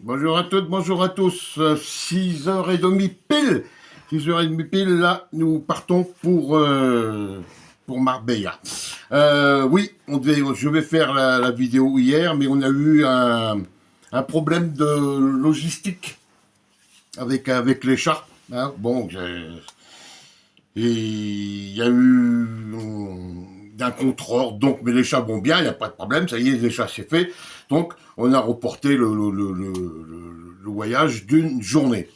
Bonjour à toutes, bonjour à tous. 6h30 pile. 6h30 pile, là, nous partons pour Marbella. Oui, je vais faire la vidéo hier, mais on a eu un problème de logistique avec les chats. Hein. Bon, et il y a eu d'un contre-ordre, donc, mais les chats vont bien, il n'y a pas de problème, ça y est, les chats c'est fait. Donc, on a reporté le voyage d'une journée.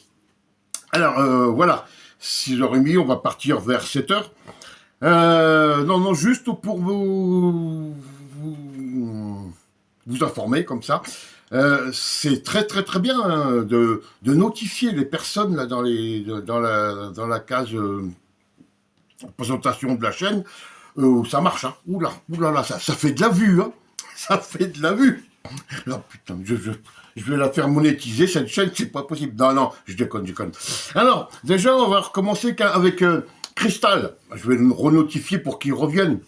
Alors, voilà, 6h30, on va partir vers 7h. Non, juste pour vous informer comme ça. C'est très bien hein, de notifier les personnes là, dans la case présentation de la chaîne. Ça marche, hein. Oula, ça fait de la vue, hein. Ça fait de la vue. Non, putain, je vais la faire monétiser, cette chaîne, c'est pas possible. Non, je déconne. Alors, déjà, on va recommencer avec Cristal. Je vais le renotifier pour qu'il revienne.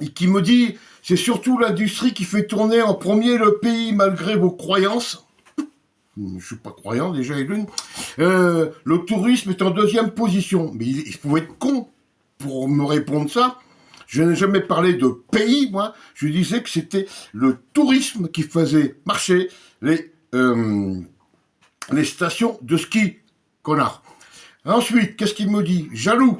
Et qui me dit, c'est surtout l'industrie qui fait tourner en premier le pays malgré vos croyances. Je suis pas croyant, déjà, et l'une. Le tourisme est en deuxième position. Mais il faut être con pour me répondre ça. Je n'ai jamais parlé de pays, moi. Je disais que c'était le tourisme qui faisait marcher les stations de ski, connard. Ensuite, qu'est-ce qu'il me dit? Jaloux.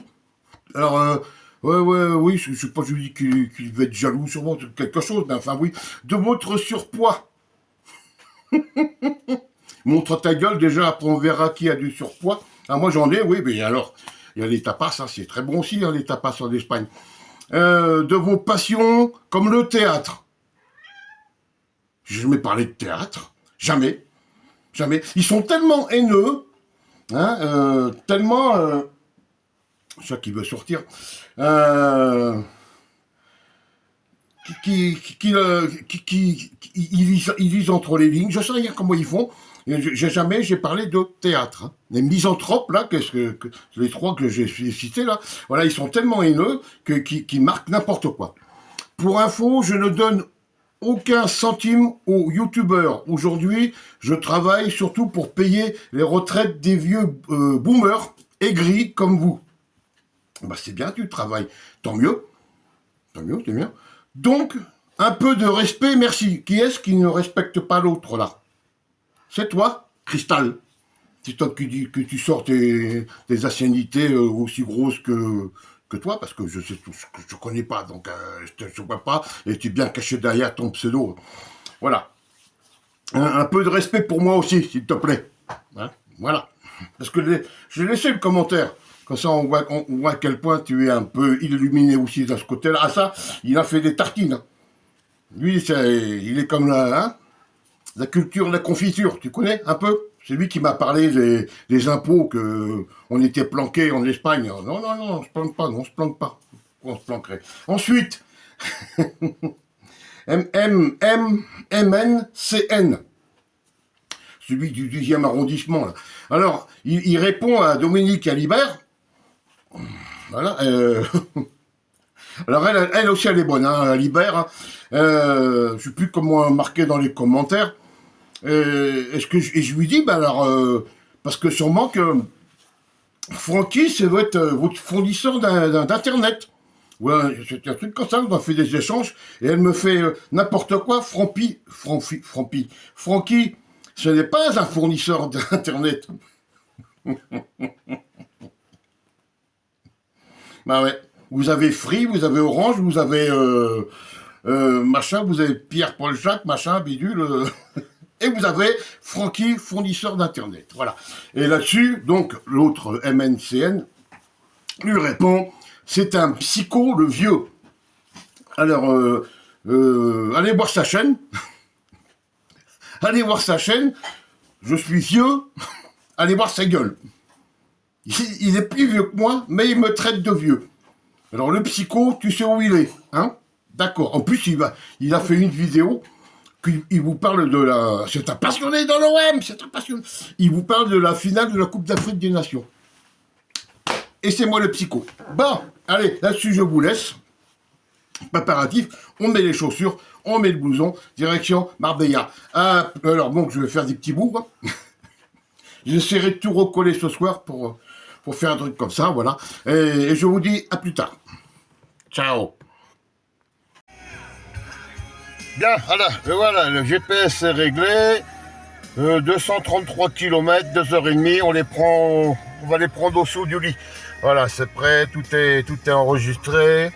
Alors, oui, je sais pas, je lui dis qu'il va être jaloux sûrement de quelque chose, mais enfin oui, de votre surpoids. Montre ta gueule, déjà, après on verra qui a du surpoids. Ah, moi j'en ai, oui, mais alors, il y a les tapas, hein, c'est très bon aussi, hein, les tapas en Espagne. De vos passions, comme le théâtre. J'ai jamais parlé de théâtre, jamais. Ils sont tellement haineux, hein, tellement... ça qui veut sortir, qui ils lisent entre les lignes. Je sais rien comment ils font. J'ai parlé de théâtre. Hein. Les misanthropes, là, les trois que j'ai cités, là, voilà, ils sont tellement haineux qu'ils marquent n'importe quoi. Pour info, je ne donne aucun centime aux youtubeurs. Aujourd'hui, je travaille surtout pour payer les retraites des vieux boomers aigris comme vous. Bah c'est bien, tu travailles. Tant mieux, c'est bien. Donc, un peu de respect, merci. Qui est-ce qui ne respecte pas l'autre, là? C'est toi, Cristal. C'est toi qui dis que tu sors tes anciennités aussi grosses que toi, parce que je sais tout ce que je connais pas, donc je te vois pas, et tu es bien caché derrière ton pseudo. Voilà. Un peu de respect pour moi aussi, s'il te plaît. Hein, voilà. Parce que j'ai laissé le commentaire. Comme ça, on voit à quel point tu es un peu illuminé aussi de ce côté-là. Ah ça, il a fait des tartines. Hein. Lui, il est comme la culture de la confiture. Tu connais un peu? C'est lui qui m'a parlé des impôts qu'on était planqués en Espagne. Non, on se planque pas. Pourquoi on se planquerait? Ensuite, MNCN. Celui du 10e arrondissement. Là. Alors, il répond à Dominique Alibert. Voilà. Alors, elle aussi, elle est bonne, hein, Alibert. Hein. Je sais plus comment marquer dans les commentaires. Et je lui dis, bah alors, parce que sûrement que Francky, ça doit être votre fournisseur d'internet. Ouais, c'est un truc comme ça, on a fait des échanges, et elle me fait n'importe quoi, Francky, ce n'est pas un fournisseur d'internet. Bah ouais, vous avez Free, vous avez Orange, vous avez machin, vous avez Pierre-Paul Jacques, machin, bidule... Et vous avez Francky, fournisseur d'Internet. Voilà. Et là-dessus, donc, l'autre MNCN lui répond, c'est un psycho, le vieux. Alors, allez voir sa chaîne. Allez voir sa chaîne. Je suis vieux. Allez voir sa gueule. Il est plus vieux que moi, mais il me traite de vieux. Alors, le psycho, tu sais où il est, hein? D'accord. En plus, il a fait une vidéo... Il vous parle de la... C'est un passionné dans l'OM, c'est un passionné. Il vous parle de la finale de la Coupe d'Afrique des Nations. Et c'est moi le psycho. Bon, allez, là-dessus, je vous laisse. préparatifs, on met les chaussures, on met le blouson, direction Marbella. Alors bon, je vais faire des petits bouts, quoi. J'essaierai de tout recoller ce soir pour faire un truc comme ça, voilà. Et je vous dis à plus tard. Ciao. Bien, voilà, le GPS est réglé. 233 km, 2h30, on va les prendre au saut du lit. Voilà, c'est prêt, tout est enregistré.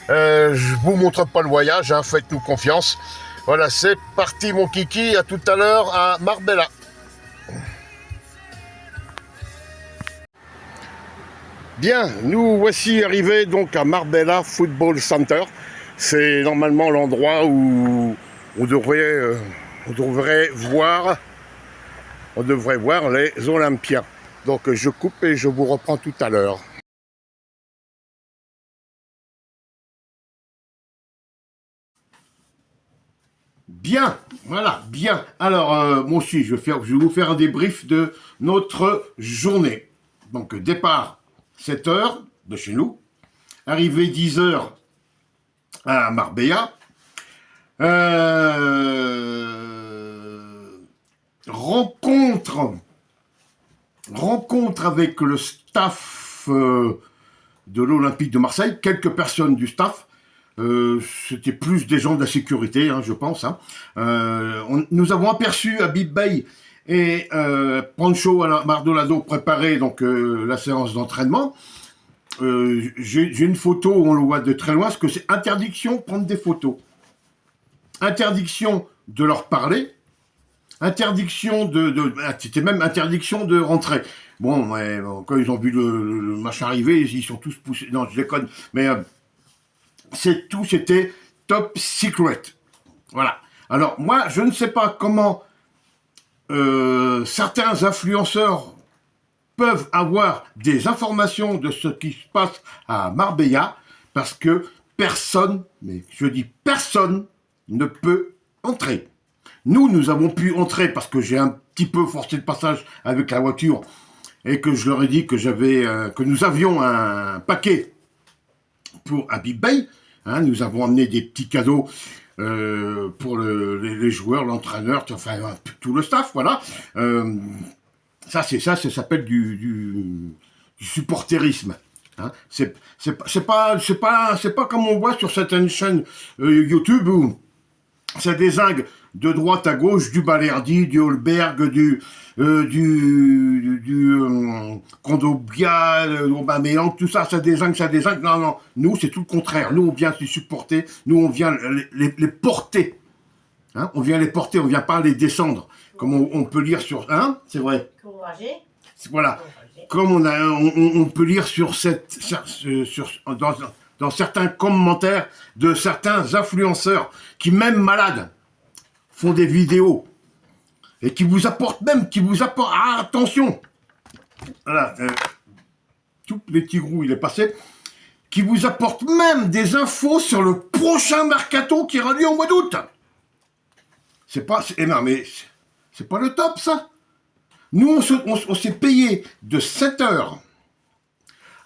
Je vous montre pas le voyage, hein, faites-nous confiance. Voilà, c'est parti mon kiki, à tout à l'heure à Marbella. Bien, nous voici arrivés donc à Marbella Football Center. C'est normalement l'endroit où on devrait voir les Olympiens. Donc je coupe et je vous reprends tout à l'heure. Bien, voilà, bien. Alors, moi aussi, je vais vous faire un débrief de notre journée. Donc, départ 7h de chez nous, arrivée 10h à Marbella, rencontre avec le staff de l'Olympique de Marseille, quelques personnes du staff. C'était plus des gens de la sécurité, hein, je pense. Hein. Nous avons aperçu à Bib Bay et Pancho Mardolado préparer donc la séance d'entraînement. J'ai une photo où on le voit de très loin, parce que c'est interdiction de prendre des photos, interdiction de leur parler, interdiction c'était même interdiction de rentrer. Bon, ouais, bon, quand ils ont vu le machin arriver, ils sont tous poussés. Non, je déconne, mais c'était top secret. Voilà. Alors moi, je ne sais pas comment certains influenceurs peuvent avoir des informations de ce qui se passe à Marbella, parce que personne, mais je dis personne, ne peut entrer. Nous avons pu entrer parce que j'ai un petit peu forcé le passage avec la voiture et que je leur ai dit que nous avions un paquet pour Habib Bey. Hein, nous avons amené des petits cadeaux pour les joueurs, l'entraîneur, enfin tout le staff, voilà. Ça s'appelle du supporterisme. Hein. C'est pas comme on voit sur certaines chaînes YouTube où ça dézingue de droite à gauche, du Balerdi, du Holberg, du Kondogbia, Aubameyang, tout ça, ça dézingue. Non, nous, c'est tout le contraire. Nous, on vient les supporter, nous, on vient les porter. Hein, on vient les porter, on vient pas les descendre. Comme on peut lire sur... Hein, c'est vrai. Courageux. Voilà. Comme on peut lire dans certains commentaires de certains influenceurs qui, même malades, font des vidéos et qui vous apportent... Ah, attention. Voilà. Tout les petits grous, il est passé. Qui vous apportent même des infos sur le prochain mercato qui aura lieu au mois d'août. Non, mais c'est pas le top, ça. Nous, on s'est payé de 7h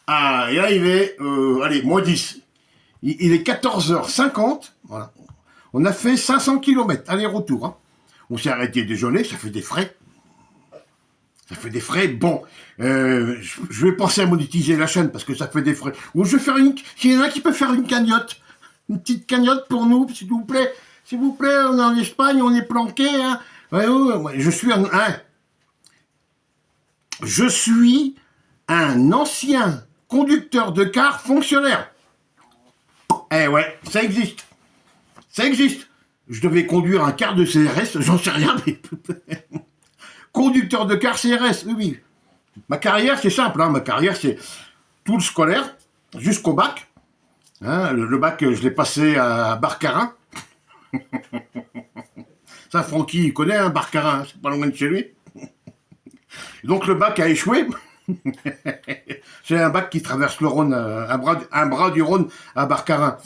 à arriver, allez, moins 10. Il est 14h50, voilà. On a fait 500 km, aller-retour. Hein. On s'est arrêté déjeuner, ça fait des frais. Bon, je vais penser à monétiser la chaîne parce que ça fait des frais. Ou je vais faire s'il y en a qui peut faire une cagnotte. Une petite cagnotte pour nous, s'il vous plaît. S'il vous plaît, on est en Espagne, on est planqué. Hein. Ouais, je suis un ancien conducteur de car fonctionnaire. Eh ouais, ça existe. Ça existe. Je devais conduire un car de CRS, j'en sais rien, mais... Conducteur de car CRS, oui. Ma carrière, c'est simple. Hein. Ma carrière, c'est tout le scolaire, jusqu'au bac. Hein, le bac, je l'ai passé à Barcarin. Ça, Francky, il connaît, hein, Barcarin, c'est pas loin de chez lui. Donc le bac a échoué. C'est un bac qui traverse le Rhône, un bras du Rhône à Barcarin,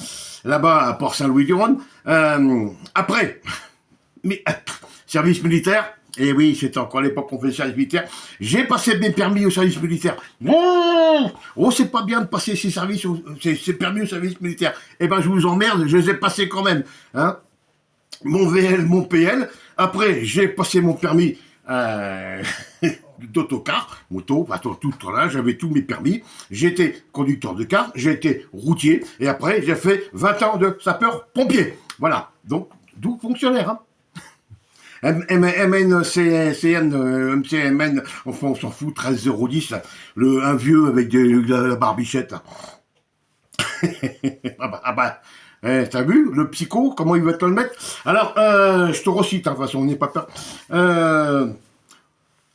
là-bas à Port-Saint-Louis-du-Rhône. Après, service militaire, Et oui, c'était encore l'époque où on fait le service militaire. J'ai passé mes permis au service militaire. Oh, oh c'est pas bien de passer ces permis au service militaire. Eh ben, je vous emmerde, je les ai passés quand même. Hein, mon VL, mon PL. Après, j'ai passé mon permis d'autocar, moto, tout là, j'avais tous mes permis. J'étais conducteur de car, j'ai été routier, et après, j'ai fait 20 ans de sapeur-pompier. Voilà, donc, d'où fonctionnaire. Hein. MN, MCMN, enfin on s'en fout, 13,10 là. Un vieux avec la barbichette là. T'as vu le psycho, comment il va te le mettre? Alors, je te recite, hein, de toute façon, on n'est pas peur.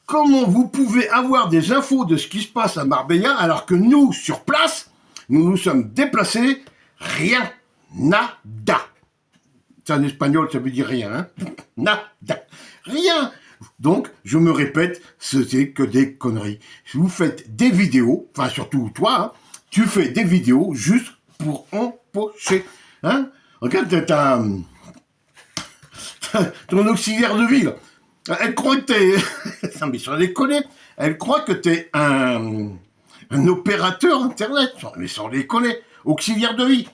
Comment vous pouvez avoir des infos de ce qui se passe à Marbella alors que nous, sur place, nous nous sommes déplacés, rien, nada. C'est en espagnol, ça veut dire rien, hein. Nada. Rien. Donc, je me répète, ce n'est que des conneries. Si vous faites des vidéos, enfin surtout toi, hein, tu fais des vidéos juste pour empocher. Hein, regarde, ton auxiliaire de vie, là. Elle croit que t'es... non mais sans déconner, elle croit que t'es un opérateur internet. Mais sans déconner, auxiliaire de vie.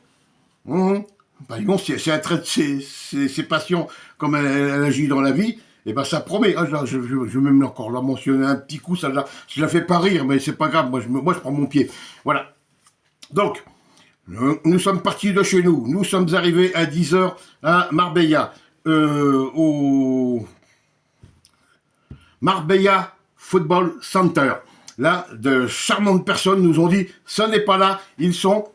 Bah, bon, si elle traite ses patients comme elle agit dans la vie, et ben ça promet. Ah, je vais même encore la mentionner un petit coup, ça je la fais pas rire, mais c'est pas grave, moi je prends mon pied. Voilà. Donc, nous sommes partis de chez nous, nous sommes arrivés à 10h à Marbella, au Marbella Football Center. Là, de charmantes personnes nous ont dit, ce n'est pas là, ils sont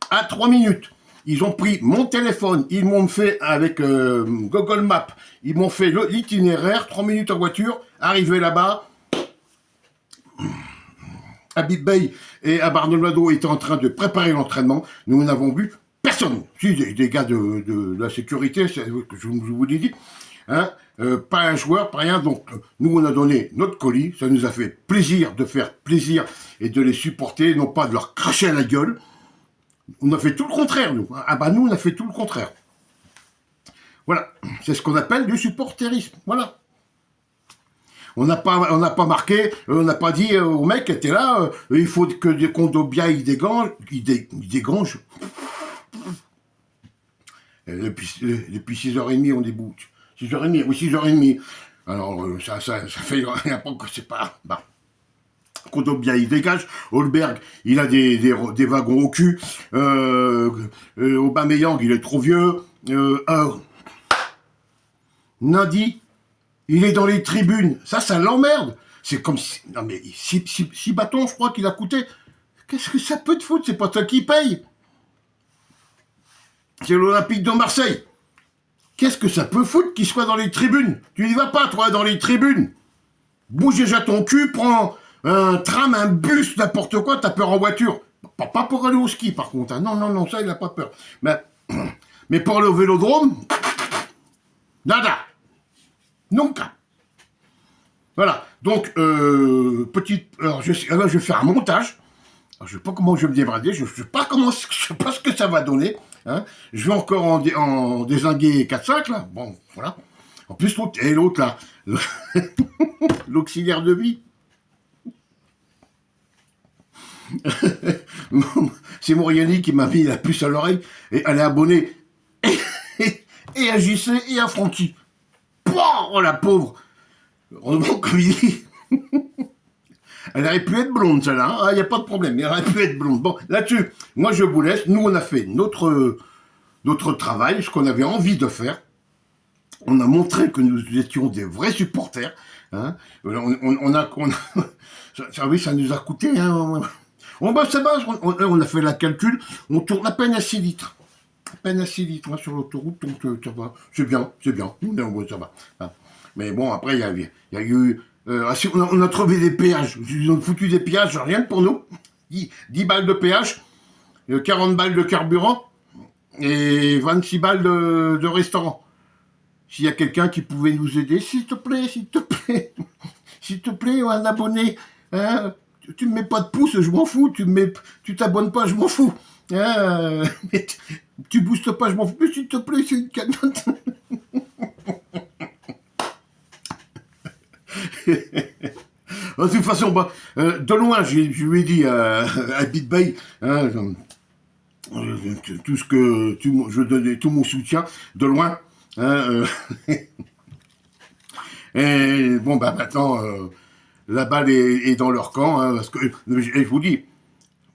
à 3 minutes. Ils ont pris mon téléphone, ils m'ont fait avec Google Maps, ils m'ont fait l'itinéraire, 3 minutes en voiture, arrivé là-bas, Habib Bey et Abarnolado étaient en train de préparer l'entraînement, nous n'avons vu personne. Si, des gars de la sécurité, je vous l'ai dit, hein, pas un joueur, pas rien, donc nous on a donné notre colis, ça nous a fait plaisir de faire plaisir et de les supporter, non pas de leur cracher à la gueule. On a fait tout le contraire, nous. Ah bah nous, on a fait tout le contraire. Voilà, c'est ce qu'on appelle du supporterisme. Voilà. On n'a pas marqué, on n'a pas dit au mec qui était là, il faut que Condobia il dégrange. Depuis 6h30, on déboute. 6h30, oui, 6h30. Alors, ça fait rien pas que c'est pas... Bah. Condobia, il dégage. Holberg, il a des wagons au cul. Aubameyang, il est trop vieux. Nadi, il est dans les tribunes. Ça l'emmerde. C'est comme si... Non mais, 6 bâtons, je crois qu'il a coûté. Qu'est-ce que ça peut te foutre? C'est pas toi qui paye. C'est l'Olympique de Marseille. Qu'est-ce que ça peut foutre qu'il soit dans les tribunes? Tu n'y vas pas, toi, dans les tribunes. Bouge déjà ton cul, prends un tram, un bus, n'importe quoi, t'as peur en voiture. Pas pour aller au ski, par contre. Hein. Non, ça, il n'a pas peur. Mais pour aller au vélodrome, nada. Nunca. Voilà. Donc, alors, je vais faire un montage. Alors, je ne sais pas comment je vais me débrader. Je ne sais pas ce que ça va donner. Hein. Je vais encore en dézinguer 4-5, là. Bon, voilà. En plus, l'autre, là, l'auxiliaire de vie. C'est Moriani qui m'a mis la puce à l'oreille et elle est abonnée et à JC et à Francky. Oh la pauvre. Heureusement comme il dit. Elle aurait pu être blonde celle-là, il n'y a pas de problème, elle aurait pu être blonde. Bon, là-dessus, moi je vous laisse, nous on a fait notre travail, ce qu'on avait envie de faire. On a montré que nous étions des vrais supporters. Hein. Ça nous a coûté... Hein, on a fait la calcul, on tourne à peine à 6 litres. À peine à 6 litres hein, sur l'autoroute, donc ça va. C'est bien, ça va. Mais bon, après, il y a eu... on a trouvé des péages. Ils ont foutu des péages, rien que pour nous. 10 balles de péage, 40 balles de carburant et 26 balles de restaurant. S'il y a quelqu'un qui pouvait nous aider, s'il te plaît, un abonné, hein, tu me mets pas de pouce, je m'en fous, tu t'abonnes pas, je m'en fous, hein, tu boostes pas, je m'en fous, mais s'il te plaît, c'est une cagnotte. De toute façon, bah, de loin, je lui ai dit à Big Bay, hein, tout ce que, je donnais tout mon soutien de loin. Hein, et bon, bah maintenant, la balle est dans leur camp, hein, parce que, et je vous dis,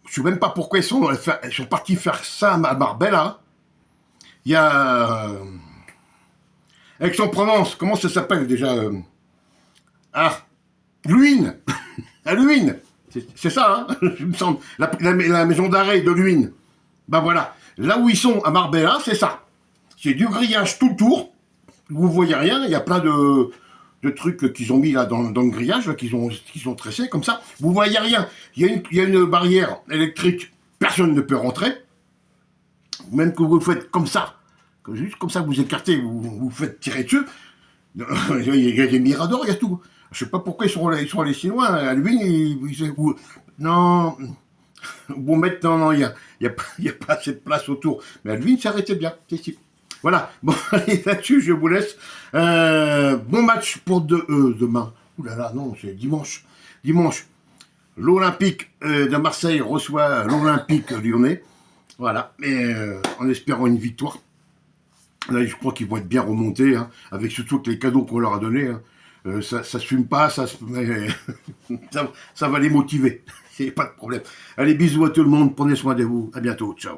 je sais même pas pourquoi ils sont partis faire ça à Marbella. Il y a Aix-en-Provence, comment ça s'appelle déjà Ah, Luynes, à Luynes, c'est ça, hein, il me semble, la maison d'arrêt de Luynes. Ben voilà, là où ils sont à Marbella, c'est ça. C'est du grillage tout le tour, vous voyez rien, il y a plein de trucs qu'ils ont mis là dans le grillage, qu'ils ont tressé comme ça, vous voyez rien. Il y a une barrière électrique, personne ne peut rentrer, même que vous le faites comme ça, juste comme ça vous écartez, vous faites tirer dessus, il y a des miradors, il y a tout. Je sais pas pourquoi ils sont allés si loin, à lui, non, bon maintenant, il y a pas assez de place autour, mais à lui, ça arrêtait bien, c'est ici. Voilà, bon, allez, là-dessus, je vous laisse. Bon match pour demain. Ouh là là, non, c'est dimanche. Dimanche, l'Olympique de Marseille reçoit l'Olympique lyonnais. Voilà, et en espérant une victoire. Là, je crois qu'ils vont être bien remontés, hein, avec surtout les cadeaux qu'on leur a donnés. Hein. Ça se fume pas, mais ça va les motiver. C'est pas de problème. Allez, bisous à tout le monde, prenez soin de vous. À bientôt, ciao.